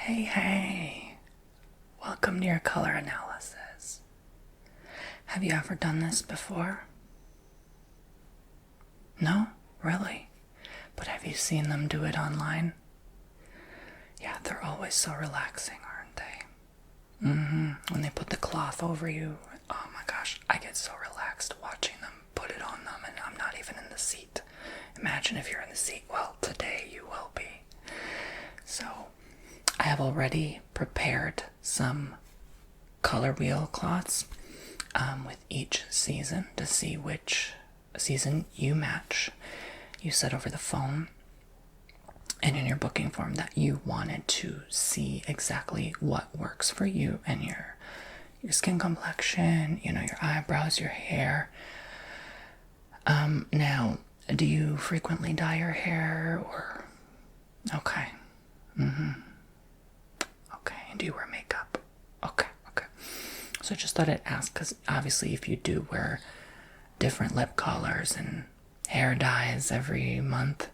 Hey, welcome to your color analysis. Have you ever done this before? No? Really? But have you seen them do it online? Yeah, they're always so relaxing, aren't they? When they put the cloth over you, oh my gosh, I get so relaxed watching them put it on them, and I'm not even in the seat. Imagine if you're in the seat. Well, today you will be. So, I have already prepared some color wheel cloths with each season to see which season you match. You said over the phone and in your booking form that you wanted to see exactly what works for you and your skin complexion, your eyebrows, your hair. Now, do you frequently dye your hair or? Okay. Okay, and do you wear makeup? Okay. So I just thought I'd ask, because obviously if you do wear different lip colors and hair dyes every month,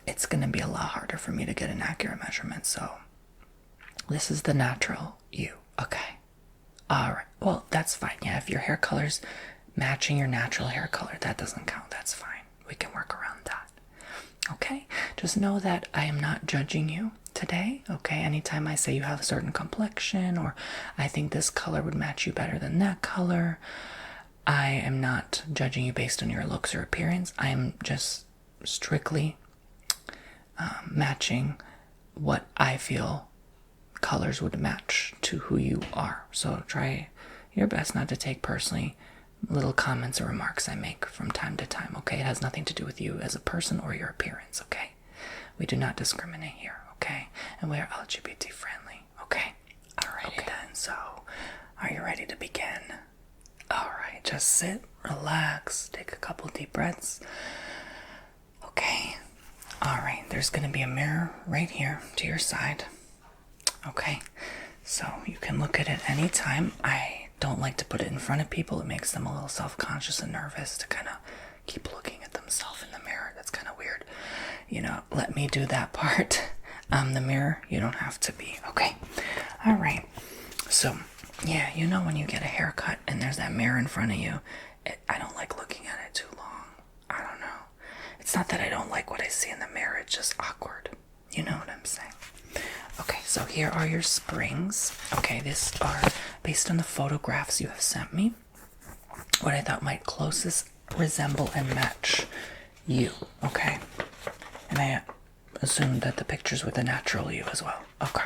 it's going to be a lot harder for me to get an accurate measurement. So this is the natural you. Okay. All right. Well, that's fine. Yeah, if your hair color's matching your natural hair color, that doesn't count. That's fine. We can work around that. Okay? Just know that I am not judging you today. Okay? Anytime I say you have a certain complexion or I think this color would match you better than that color, I am not judging you based on your looks or appearance. I am just strictly matching what I feel colors would match to who you are. So try your best not to take personally little comments or remarks I make from time to time, okay? It has nothing to do with you as a person or your appearance, okay? We do not discriminate here, okay? And we are LGBT friendly, okay? Alrighty then, so are you ready to begin? Alright, just sit, relax, take a couple deep breaths. Okay, alright, there's gonna be a mirror right here to your side. Okay, so you can look at it anytime. I don't like to put it in front of people. It makes them a little self-conscious and nervous to kind of keep looking at themselves in the mirror. That's kind of weird. Let me do that part. The mirror, you don't have to be. Okay. All right. So, yeah, when you get a haircut and there's that mirror in front of you, I don't like looking at it too long. I don't know. It's not that I don't like what I see in the mirror. It's just awkward. You know what I'm saying? Okay, so here are your springs. Okay, these are based on the photographs you have sent me. What I thought might closest resemble and match you, okay? And I assumed that the pictures were the natural you as well. Okay.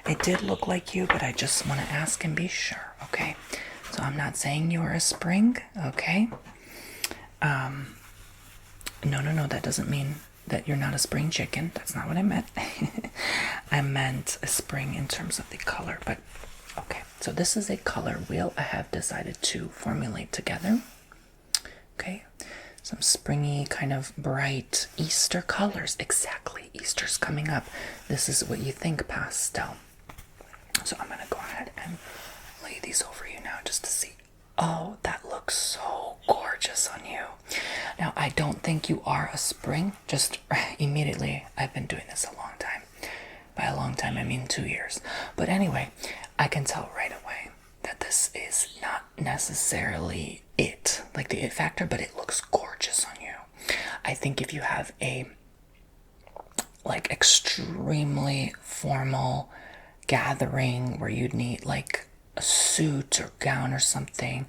It did look like you, but I just want to ask and be sure, okay? So I'm not saying you are a spring, okay? No, that doesn't mean that you're not a spring chicken. That's not what I meant. I meant a spring in terms of the color, but okay. So this is a color wheel I have decided to formulate together. Okay. Some springy, kind of bright Easter colors. Exactly. Easter's coming up. This is what you think pastel. So I'm going to go ahead and lay these over you now just to see. Oh, that looks so gorgeous on you. Now, I don't think you are a spring. Just immediately, I've been doing this a long time. By a long time, I mean 2 years. But anyway, I can tell right away that this is not necessarily it, like the it factor, but it looks gorgeous on you. I think if you have a extremely formal gathering where you'd need like a suit or gown or something,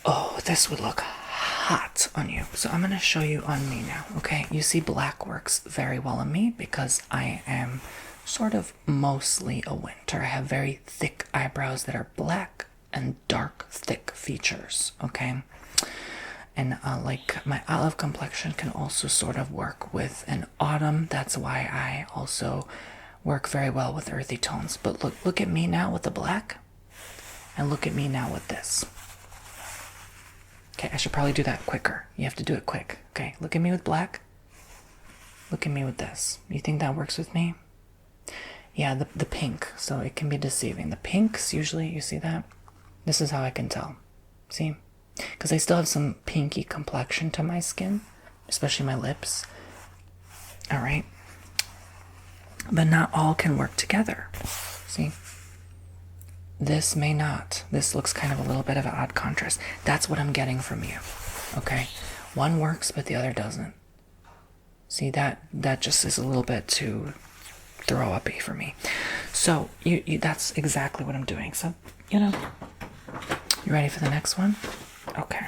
oh, this would look hot on you. So I'm going to show you on me now, okay? You see black works very well on me because I am sort of mostly a winter. I have very thick eyebrows that are black and dark, thick features, okay? And like my olive complexion can also sort of work with an autumn. That's why I also work very well with earthy tones. But look at me now with the black, and look at me now with this. Okay, I should probably do that quicker. You have to do it quick. Okay, look at me with black. Look at me with this. You think that works with me? Yeah, the pink, so it can be deceiving. The pinks, usually, you see that? This is how I can tell. See? Because I still have some pinky complexion to my skin, especially my lips. All right. but not all can work together. See? This may not. This looks kind of a little bit of an odd contrast. That's what I'm getting from you. Okay? One works, but the other doesn't. See, that just is a little bit too throw uppy for me. So that's exactly what I'm doing. So, you ready for the next one? Okay.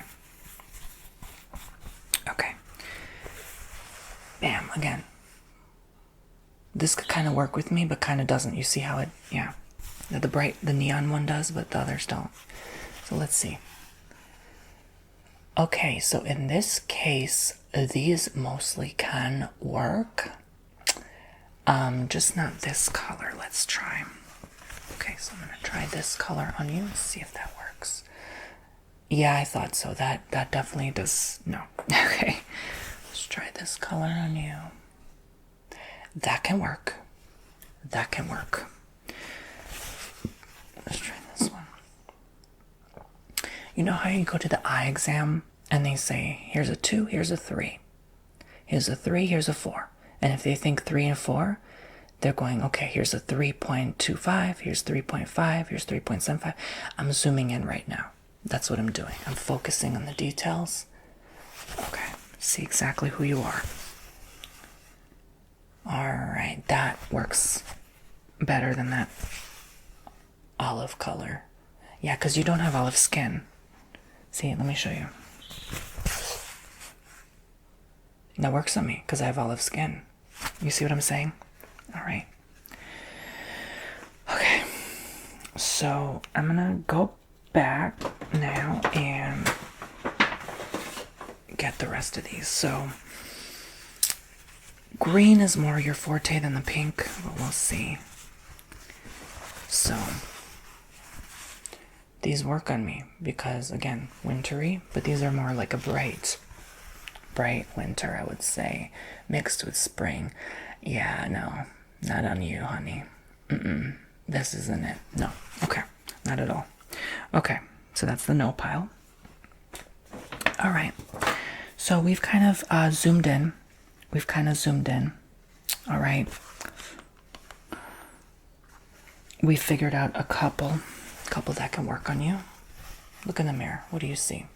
Okay. Bam, again. This could kind of work with me, but kind of doesn't. You see how it, yeah. The neon one does, but the others don't. So let's see. Okay, so in this case, these mostly can work. Just not this color. Let's try. Okay, so I'm gonna try this color on you. See if that works. Yeah, I thought so. That definitely does. No. Okay, let's try this color on you. That can work. That can work. Let's try this one. You know how you go to the eye exam and they say, here's a 2, here's a 3. Here's a 3, here's a 4. And if they think 3 and 4, they're going, okay, here's a 3.25, here's 3.5, here's 3.75. I'm zooming in right now. That's what I'm doing. I'm focusing on the details. Okay, see exactly who you are. Alright, that works better than that olive color. Yeah, because you don't have olive skin. See, let me show you. That works on me because I have olive skin. You see what I'm saying? All right. Okay. So I'm gonna go back now and get the rest of these. So green is more your forte than the pink, but we'll see. So these work on me because, again, wintry, but these are more like a bright winter, I would say, mixed with spring. Yeah, no, not on you, honey. This isn't it. No. Okay, not at all. Okay, so that's the no pile. All right, so we've kind of zoomed in. All right. We figured out a couple that can work on you. Look in the mirror. What do you see?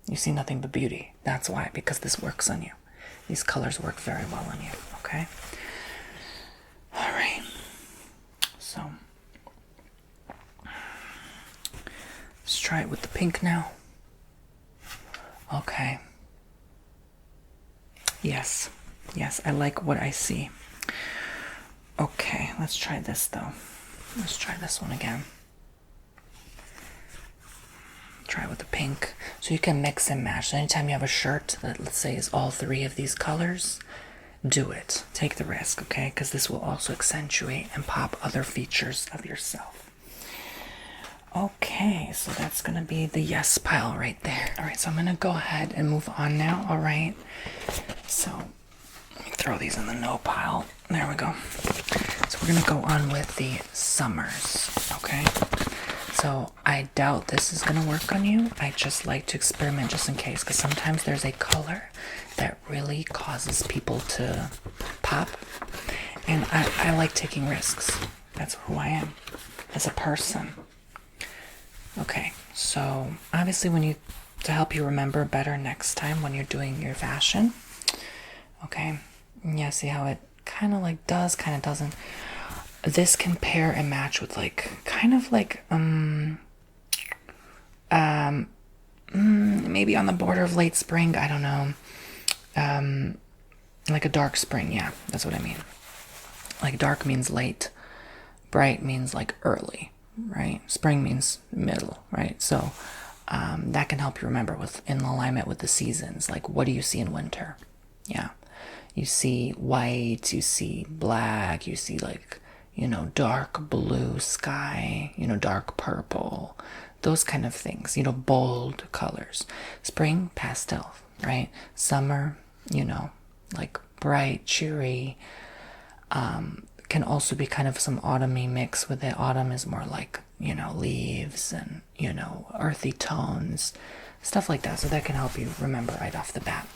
You see nothing but beauty. That's why, because this works on you. These colors work very well on you, okay? All right. So, let's try it with the pink now. Okay. Yes, I like what I see. Okay, let's try this though. Let's try this one again. Try it with the pink. So you can mix and match. So anytime you have a shirt that, let's say, is all 3 of these colors, do it. Take the risk, okay? Because this will also accentuate and pop other features of yourself. Okay, so that's going to be the yes pile right there. All right, so I'm going to go ahead and move on now, all right? So let me throw these in the no pile. There we go. So we're going to go on with the summers, okay? So I doubt this is going to work on you. I just like to experiment just in case, because sometimes there's a color that really causes people to pop. And I like taking risks. That's who I am as a person. Okay, so obviously to help you remember better next time when you're doing your fashion. Okay, yeah, see how it kind of like does, kind of doesn't. This can pair and match with maybe on the border of late spring, I don't know. Like a dark spring, yeah, that's what I mean. Like dark means late, bright means like early, right? Spring means middle, right? So that can help you remember in alignment with the seasons. Like, what do you see in winter? Yeah, you see white, you see black, you see like, dark blue sky, dark purple, those kind of things, bold colors. Spring, pastel, right? Summer, like bright, cheery. Can also be kind of some autumny mix with it. Autumn is more like, leaves and, earthy tones, stuff like that. So that can help you remember right off the bat.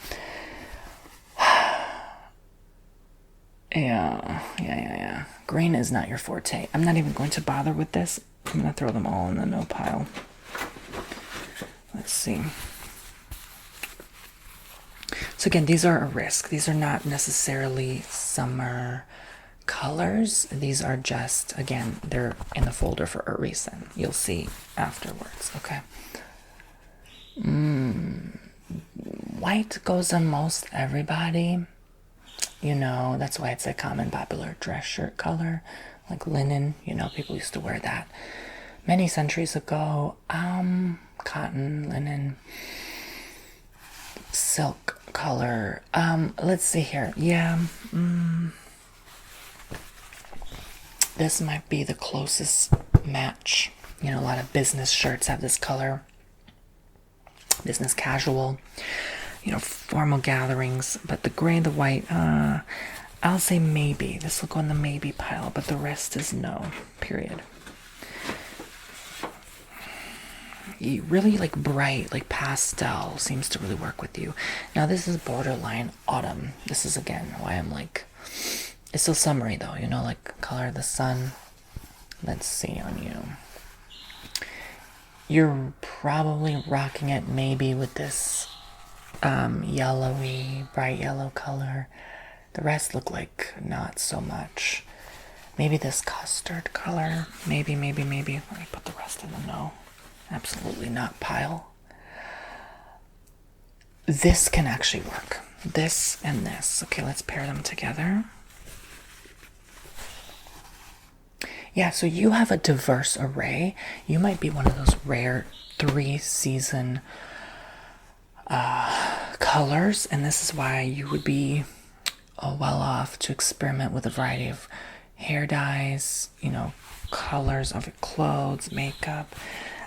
Yeah. Green is not your forte. I'm not even going to bother with this. I'm going to throw them all in the no pile. Let's see. So again, these are a risk. These are not necessarily summer colors. These are just, again, they're in the folder for a reason. You'll see afterwards, okay? White goes on most everybody. You know, that's why it's a common popular dress shirt color, like linen. You know, people used to wear that many centuries ago. Cotton, linen, silk color. Let's see here. Yeah. This might be the closest match. You know, a lot of business shirts have this color. Business casual, you know, formal gatherings. But the gray and the white, I'll say maybe. This will go in the maybe pile, but the rest is no, period. You really like bright, like pastel seems to really work with you. Now this is borderline autumn. This is again why I'm like, it's still summery though, you know, like color of the sun. Let's see on you. You're probably rocking it maybe with this yellowy, bright yellow color. The rest look like not so much. Maybe this custard color. Maybe. Let me put the rest in the no. Absolutely not pile. This can actually work. This and this. Okay, let's pair them together. Yeah, so you have a diverse array. You might be one of those rare 3-season colors, and this is why you would be well off to experiment with a variety of hair dyes, you know, colors of your clothes, makeup.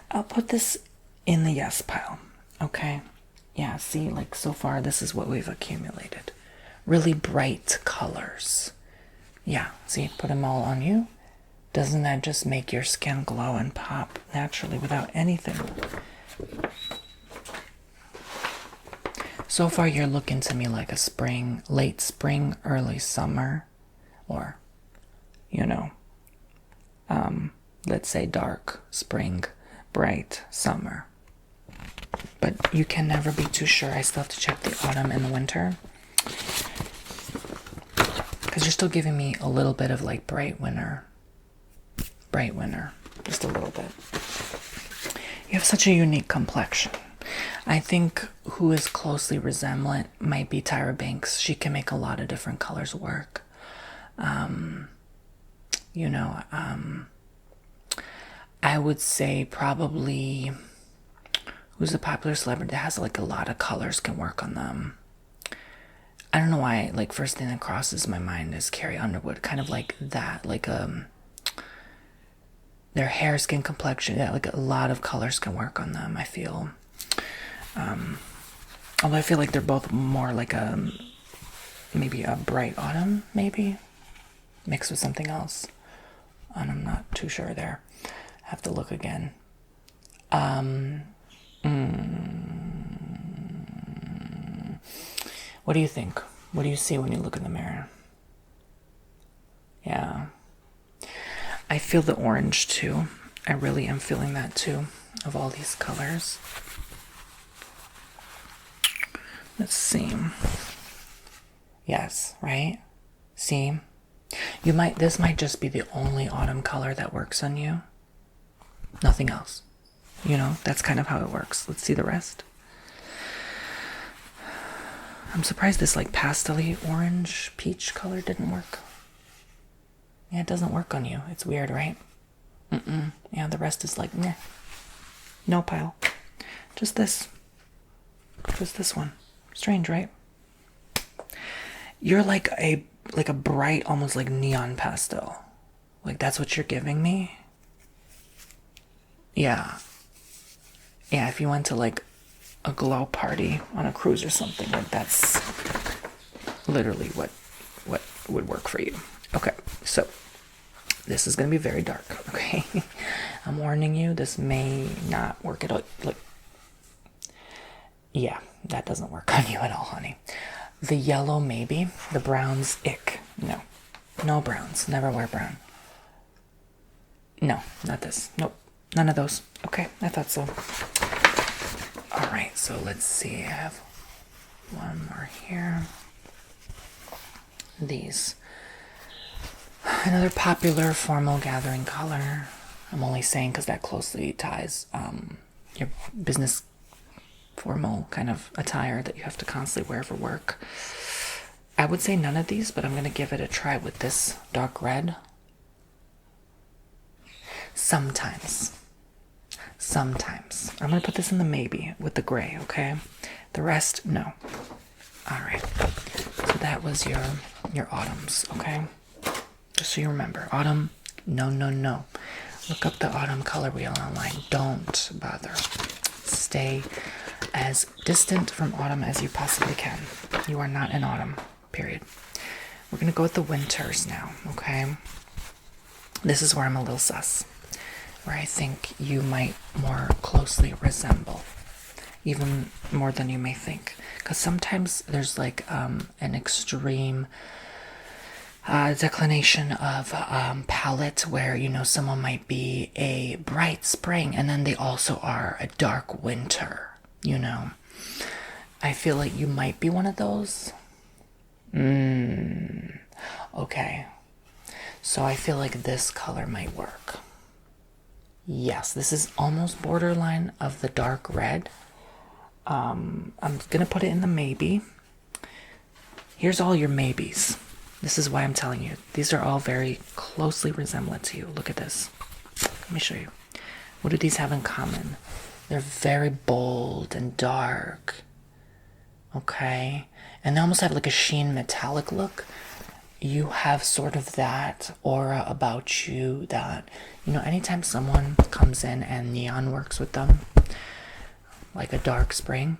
I'll put this in the yes pile, okay? Yeah, see, like so far this is what we've accumulated. Really bright colors. Yeah, see, put them all on you. Doesn't that just make your skin glow and pop naturally without anything? So far you're looking to me like a spring, late spring, early summer, or, you know, let's say dark spring, bright summer. But you can never be too sure. I still have to check the autumn and the winter. Because you're still giving me a little bit of like bright winter, just a little bit. You have such a unique complexion. I think who is closely resemblant might be Tyra Banks. She can make a lot of different colors work. You know, I would say probably, who's a popular celebrity that has like a lot of colors can work on them. I don't know why, like first thing that crosses my mind is Carrie Underwood, kind of like that, like their hair, skin complexion, yeah, like a lot of colors can work on them, I feel. Although I feel like they're both more like maybe a bright autumn, maybe mixed with something else, and I'm not too sure there. I have to look again. What do you think? What do you see when you look in the mirror? Yeah. I feel the orange too. I really am feeling that too, of all these colors. Let's see. Yes, right? See? This might just be the only autumn color that works on you. Nothing else. You know, that's kind of how it works. Let's see the rest. I'm surprised this like pastel-y orange peach color didn't work. Yeah, it doesn't work on you. It's weird, right? Yeah, the rest is like, meh. No pile. Just this. Just this one. Strange, right? You're like a bright, almost like neon pastel. Like that's what you're giving me? Yeah. Yeah, if you went to like a glow party on a cruise or something, like that's literally what would work for you. Okay, so this is gonna be very dark, okay? I'm warning you, this may not work at all. Like, yeah, that doesn't work on you at all, honey. The yellow, maybe. The brown's ick. No. No browns. Never wear brown. No, not this. Nope. None of those. Okay, I thought so. Alright, so let's see. I have one more here. These. Another popular formal gathering color. I'm only saying because that closely ties your business formal kind of attire that you have to constantly wear for work. I would say none of these, but I'm going to give it a try with this dark red. Sometimes. I'm going to put this in the maybe with the gray, okay? The rest, no. Alright. So that was your autumns, okay? Just so you remember. Autumn, no. Look up the autumn color wheel online. Don't bother. Stay as distant from autumn as you possibly can. You are not in autumn, period. We're going to go with the winters now, okay? This is where I'm a little sus. Where I think you might more closely resemble, even more than you may think. Because sometimes there's like an extreme declination of palette where, you know, someone might be a bright spring and then they also are a dark winter, you know. I feel like you might be one of those. Okay. So I feel like this color might work. Yes, this is almost borderline of the dark red. I'm gonna put it in the maybe. Here's all your maybes. This is why I'm telling you. These are all very closely resemblant to you. Look at this. Let me show you. What do these have in common? They're very bold and dark. Okay? And they almost have like a sheen metallic look. You have sort of that aura about you that, you know, anytime someone comes in and neon works with them, like a dark spring,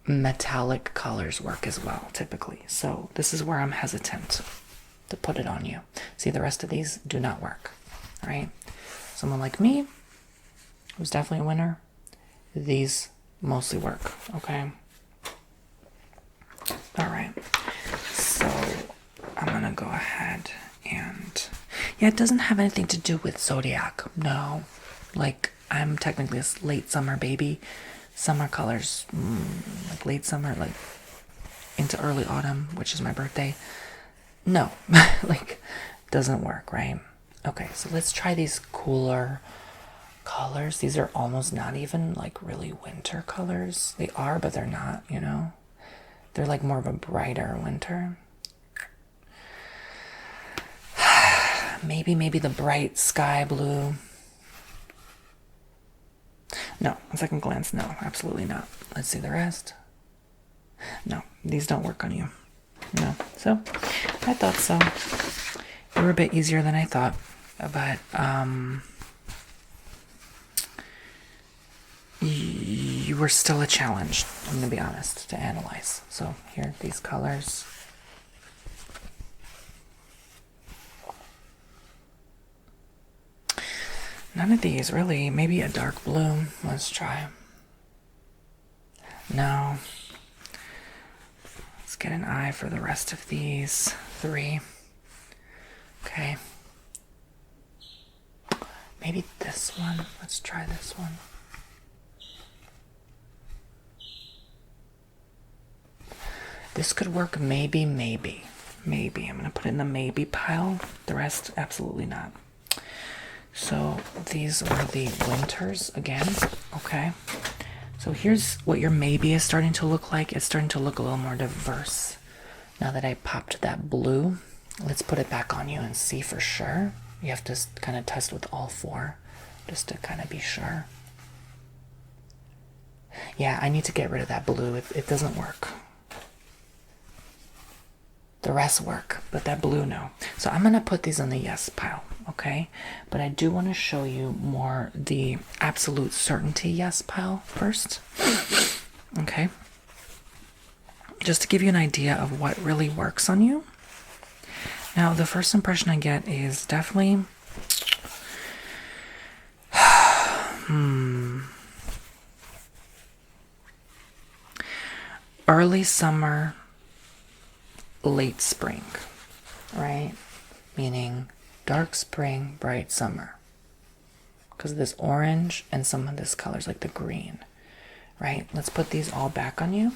metallic colors work as well, typically. So this is where I'm hesitant to put it on you. See, the rest of these do not work, right? Someone like me, who's definitely a winner, these mostly work, okay? All right. So I'm gonna go ahead and, yeah, it doesn't have anything to do with zodiac. No, like I'm technically a late summer baby. Summer colors, like late summer, like into early autumn, which is my birthday. No, like doesn't work, right? Okay, so let's try these cooler colors. These are almost not even like really winter colors. They are, but they're not, you know? They're like more of a brighter winter. Maybe the bright sky blue. No, on second glance, no, absolutely not. Let's see the rest. No, these don't work on you. No, so I thought so. They were a bit easier than I thought, but you were still a challenge, I'm gonna be honest, to analyze. So here, these colors. None of these, really. Maybe a dark blue. Let's try. No. Let's get an eye for the rest of these 3. Okay. Maybe this one. Let's try this one. This could work, maybe. I'm gonna put it in the maybe pile. The rest, absolutely not. So these are the winters again, okay? So here's what your maybe is starting to look like. It's starting to look a little more diverse. Now that I popped that blue, let's put it back on you and see for sure. You have to kind of test with all 4 just to kind of be sure. Yeah, I need to get rid of that blue. It doesn't work. The rest work, but that blue, no. So I'm going to put these on the yes pile, okay? But I do want to show you more the absolute certainty yes pile first, okay? Just to give you an idea of what really works on you. Now, the first impression I get is definitely... early summer, late spring. right? Meaning dark spring, bright summer. Because of this orange and some of this colors like the green, right? Let's put these all back on you.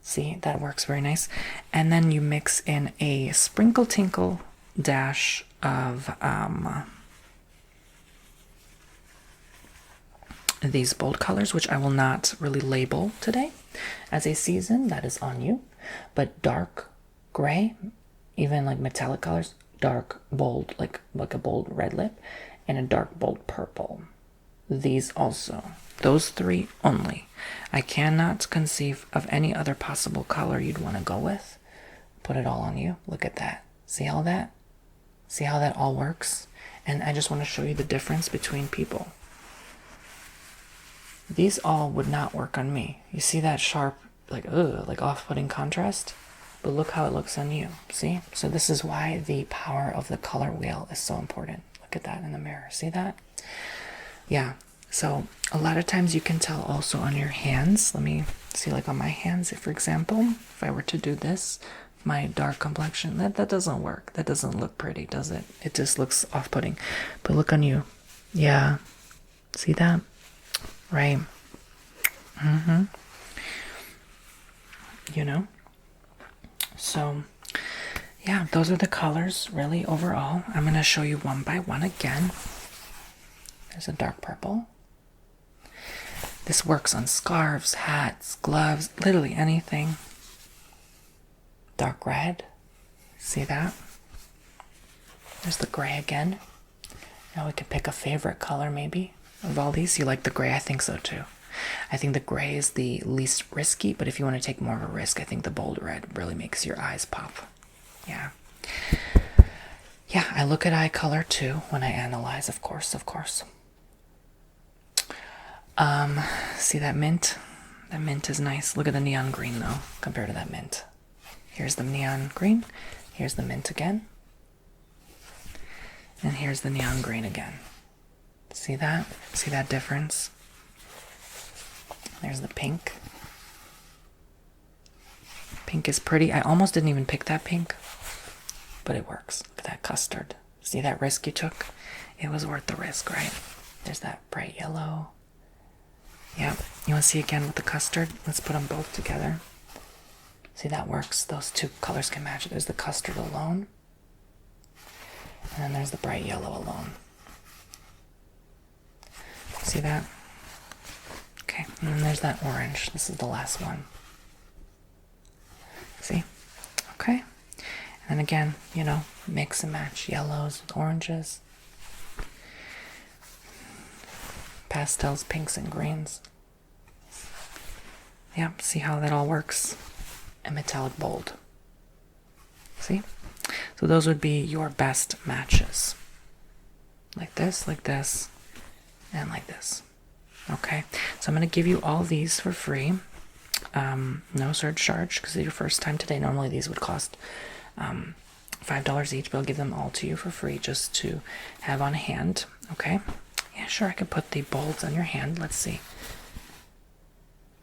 See, that works very nice. And then you mix in a sprinkle tinkle dash of these bold colors, which I will not really label today as a season. That is on you. But dark gray, even like metallic colors, dark bold, like a bold red lip, and a dark bold purple. These also. Those three only. I cannot conceive of any other possible color you'd want to go with. Put it all on you. Look at that. See how that all works? And I just want to show you the difference between people. These all would not work on me. You see that sharp, like off-putting contrast? But look how it looks on you. See? So this is why the power of the color wheel is so important. Look at that in the mirror. See that? Yeah. So a lot of times you can tell also on your hands. Let me see, like on my hands, if, for example, if I were to do this, my dark complexion, that doesn't work. That doesn't look pretty, does it? It just looks off-putting. But look on you. Yeah. See that? Right. You know? So, yeah, those are the colors, really, overall. I'm going to show you one by one again. There's a dark purple. This works on scarves, hats, gloves, literally anything. Dark red. See that? There's the gray again. Now we can pick a favorite color, maybe, of all these. You like the gray? I think so, too. I think the gray is the least risky, but if you want to take more of a risk, I think the bold red really makes your eyes pop. Yeah. Yeah, I look at eye color, too, when I analyze, of course. See that mint? That mint is nice. Look at the neon green, though, compared to that mint. Here's the neon green. Here's the mint again. And here's the neon green again. See that? See that difference? There's the pink. Pink is pretty. I almost didn't even pick that pink, but it works. Look at that custard. See that risk you took? It was worth the risk, right? There's that bright yellow. Yeah. You want to see again with the custard? Let's put them both together. See, that works. Those two colors can match. There's the custard alone. And then there's the bright yellow alone. See that? Okay, and then there's that orange. This is the last one. See? Okay. And then again, you know, mix and match yellows with oranges. Pastels, pinks, and greens. Yeah, see how that all works? And metallic bold. See? So those would be your best matches. Like this, and like this. Okay, so I'm going to give you all these for free. No surcharge because it's your first time today. Normally these would cost $5 each, but I'll give them all to you for free just to have on hand. Okay? Yeah, sure, I could put the bolds on your hand. Let's see.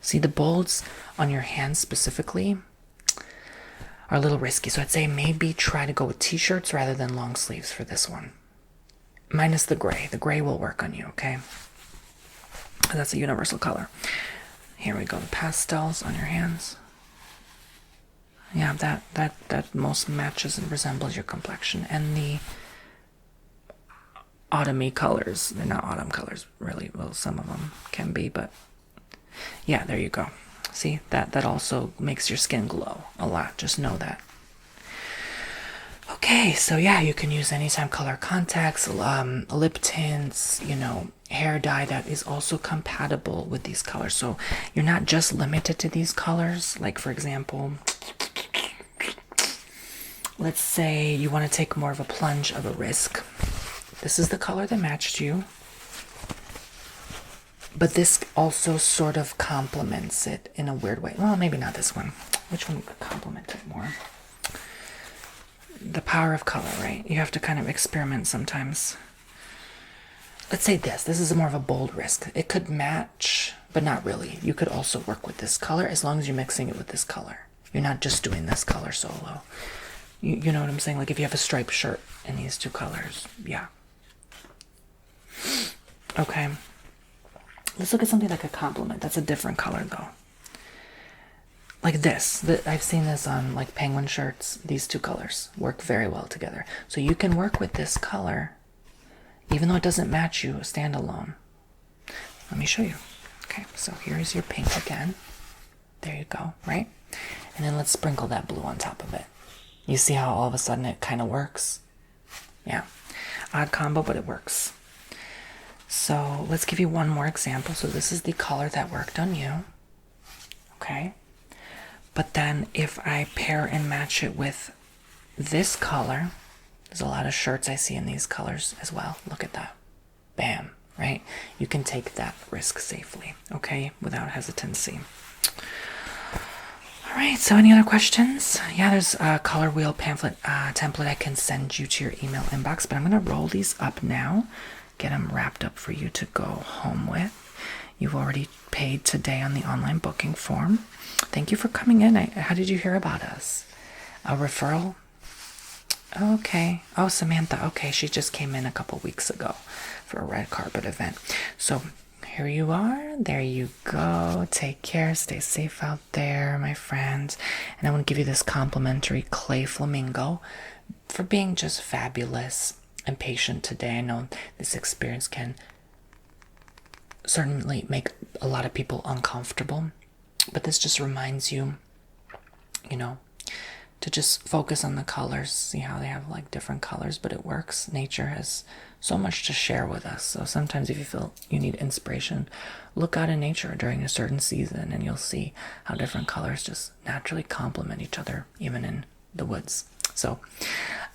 See, the bolds on your hand specifically are a little risky, so I'd say maybe try to go with t-shirts rather than long sleeves for this one. Minus the gray. The gray will work on you, okay? That's a universal color. Here we go, the pastels on your hands. Yeah, that most matches and resembles your complexion. And the autumny colors. They're not autumn colors, really. Well, some of them can be, but yeah, there you go. See, that also makes your skin glow a lot. Just know that. Okay, so yeah, you can use anytime color contacts, lip tints, you know, hair dye that is also compatible with these colors. So you're not just limited to these colors. Like, for example, let's say you want to take more of a plunge of a risk. This is the color that matched you. But this also sort of complements it in a weird way. Well, maybe not this one. Which one could complement it more? The power of color, right? You have to kind of experiment sometimes. Let's say this. This is more of a bold risk. It could match, but not really. You could also work with this color as long as you're mixing it with this color. You're not just doing this color solo. You know what I'm saying? Like if you have a striped shirt in these two colors. Yeah. Okay. Let's look at something like a compliment. That's a different color though. Like this. I've seen this on like penguin shirts. These two colors work very well together. So you can work with this color even though it doesn't match you standalone. Let me show you. Okay, so here's your pink again. There you go, right? And then let's sprinkle that blue on top of it. You see how all of a sudden it kind of works? Yeah. Odd combo, but it works. So let's give you one more example. So this is the color that worked on you. Okay. But then if I pair and match it with this color, there's a lot of shirts I see in these colors as well. Look at that. Bam, right? You can take that risk safely, okay? Without hesitancy. All right, so any other questions? Yeah, there's a color wheel pamphlet template I can send you to your email inbox, but I'm going to roll these up now, get them wrapped up for you to go home with. You've already paid today on the online booking form. Thank you for coming in. How did you hear about us? A referral? Okay. Oh, Samantha. Okay, she just came in a couple weeks ago for a red carpet event. So here you are. There you go. Take care. Stay safe out there, my friends. And I want to give you this complimentary clay flamingo for being just fabulous and patient today. I know this experience can certainly make a lot of people uncomfortable, but this just reminds you, you know, to just focus on the colors. See how they have like different colors, but it works. Nature has so much to share with us. So sometimes if you feel you need inspiration, look out in nature during a certain season and you'll see how different colors just naturally complement each other, even in the woods. So,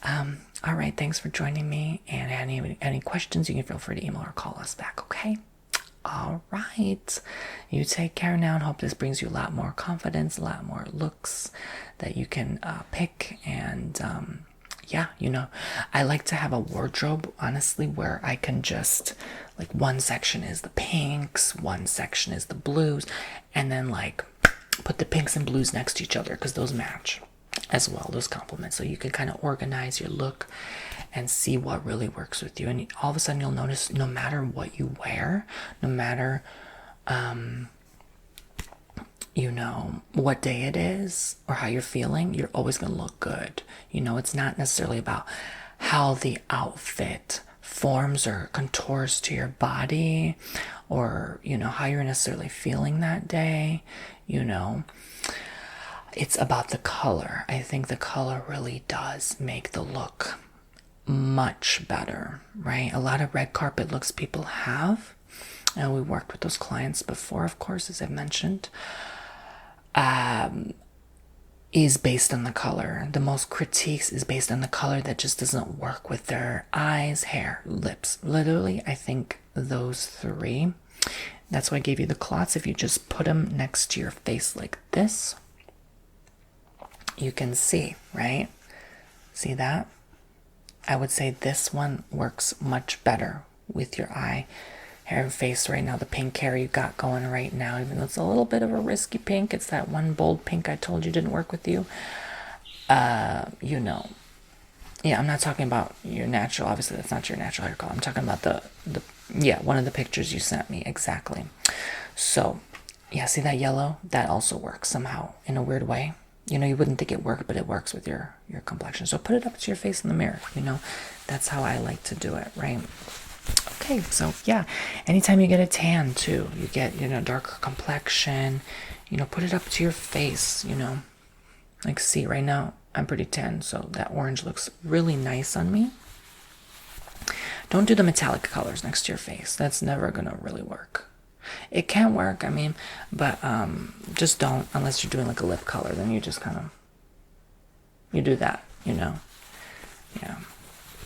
all right, thanks for joining me. And any questions, you can feel free to email or call us back, okay? All right. You take care now and hope this brings you a lot more confidence, a lot more looks that you can pick. And yeah, you know, I like to have a wardrobe, honestly, where I can just, like, one section is the pinks, one section is the blues, and then, like, put the pinks and blues next to each other because those match as well, those complement. So you can kind of organize your look and see what really works with you. And all of a sudden you'll notice no matter what you wear, no matter you know what day it is or how you're feeling, you're always going to look good. You know, it's not necessarily about how the outfit forms or contours to your body or, you know, how you're necessarily feeling that day. You know, it's about the color. I think the color really does make the look much better, right? A lot of red carpet looks people have, and we worked with those clients before, of course, as I've mentioned, is based on the color. The most critiques is based on the color that just doesn't work with their eyes, hair, lips. Literally, I think those three. That's why I gave you the clots. If you just put them next to your face like this, you can see, right? See that? I would say this one works much better with your eye, hair, and face right now. The pink hair you got going right now, even though it's a little bit of a risky pink, it's that one bold pink I told you didn't work with you. You know, yeah, I'm not talking about your natural, obviously that's not your natural hair color. I'm talking about yeah, one of the pictures you sent me, exactly. So, yeah, see that yellow? That also works somehow in a weird way. You know, you wouldn't think it worked, but it works with your complexion. So put it up to your face in the mirror, you know. That's how I like to do it, right? Okay, so yeah, anytime you get a tan too, you get, you know, darker complexion, you know, put it up to your face, you know. Like, see, right now, I'm pretty tan, so that orange looks really nice on me. Don't do the metallic colors next to your face. That's never gonna really work. It can work, I mean, but just don't unless you're doing like a lip color. Then you just kind of, you do that, you know. Yeah,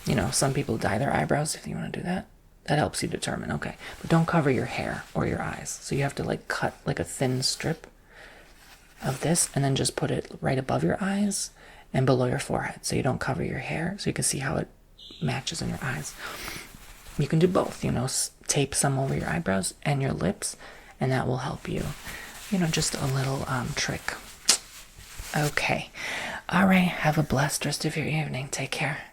you know, some people dye their eyebrows. If you want to do that, that helps you determine. Okay, but don't cover your hair or your eyes. So you have to like cut like a thin strip of this and then just put it right above your eyes and below your forehead, so you don't cover your hair, so you can see how it matches in your eyes. You can do both, you know, tape some over your eyebrows and your lips, and that will help you. You know, just a little trick. Okay. All right, have a blessed rest of your evening. Take care.